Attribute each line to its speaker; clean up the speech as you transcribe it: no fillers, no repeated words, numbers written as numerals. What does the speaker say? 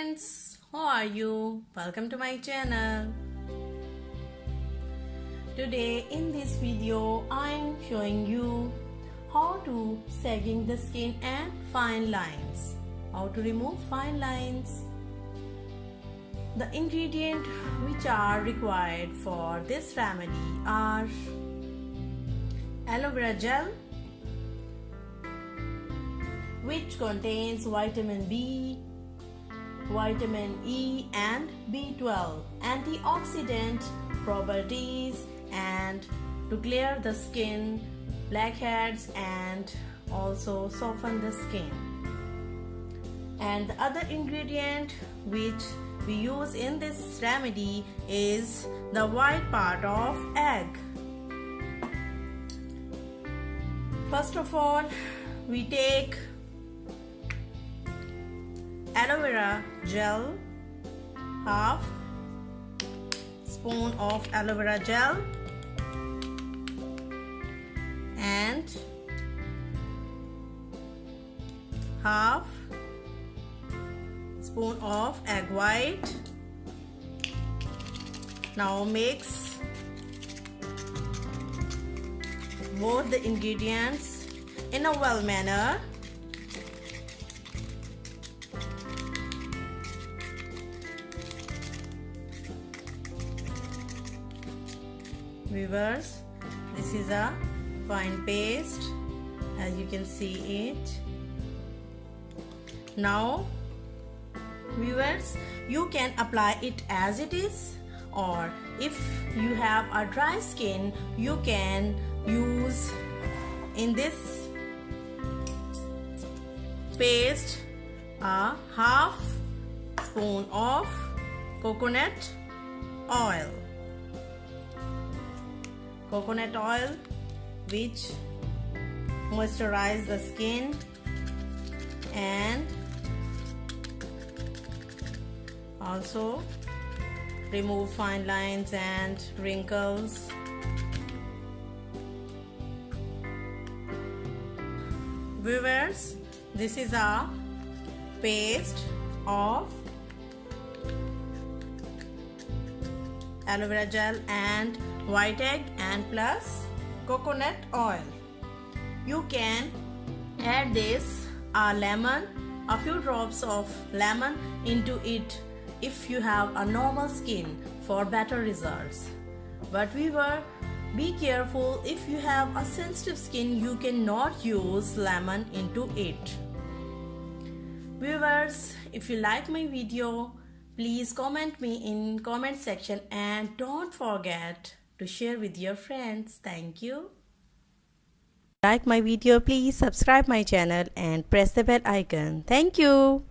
Speaker 1: friends, how are you? Welcome to my channel. Today in this video I am showing you how to sagging the skin and fine lines. How to remove fine lines. The ingredients which are required for this remedy are aloe vera gel, which contains vitamin B, vitamin E and B12, antioxidant properties, and to clear the skin, blackheads, and also soften the skin. And the other ingredient which we use in this remedy is the white part of egg. First of all, we take aloe vera gel, half spoon of aloe vera gel, and half spoon of egg white. Now mix both the ingredients in a well manner. Viewers, this is a fine paste, as you can see it. Now viewers, you can apply it as it is, or if you have a dry skin, you can use in this paste a half spoon of coconut oil. Coconut oil which moisturize the skin and also remove fine lines and wrinkles. Viewers, this is a paste of aloe vera gel and white egg and plus coconut oil. You can add this lemon, a few drops of lemon into it if you have a normal skin for better results. But viewer, be careful, if you have a sensitive skin you cannot use lemon into it. Viewers, if you like my video, please comment me in comment section and don't forget to share with your friends. Thank you. Like my video, please subscribe my channel and press the bell icon. Thank you.